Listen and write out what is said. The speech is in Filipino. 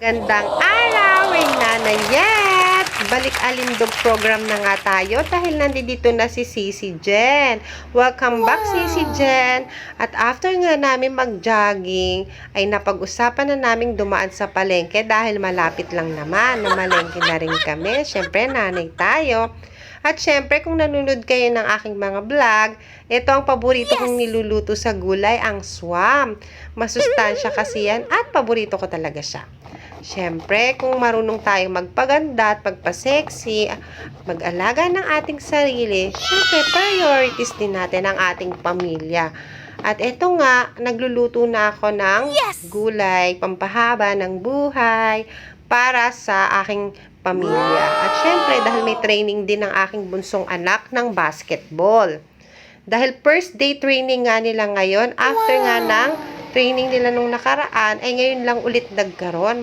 Gandang araw, Nanayet! Balik Alindog program na nga tayo dahil nandito na si Sisi Jen. Welcome back, Sisi Jen! At after nga namin mag-jogging, ay napag-usapan na namin dumaan sa palengke dahil malapit lang naman, namalengke na rin kami. Siyempre, nanay tayo. At syempre, kung nanonood kayo ng aking mga vlog, ito ang paborito kong niluluto sa gulay, ang swam. Masustansya kasi yan at paborito ko talaga siya. Syempre, kung marunong tayong magpaganda at magpa-sexy, mag-alaga ng ating sarili, syempre, priorities din natin ang ating pamilya. At ito nga, nagluluto na ako ng gulay, pampahaba ng buhay, para sa aking pamilya. At syempre, dahil may training din ng aking bunsong anak ng basketball. Dahil first day training nga nila ngayon, after nga ng training nila nung nakaraan, ay ngayon lang ulit nagkaroon.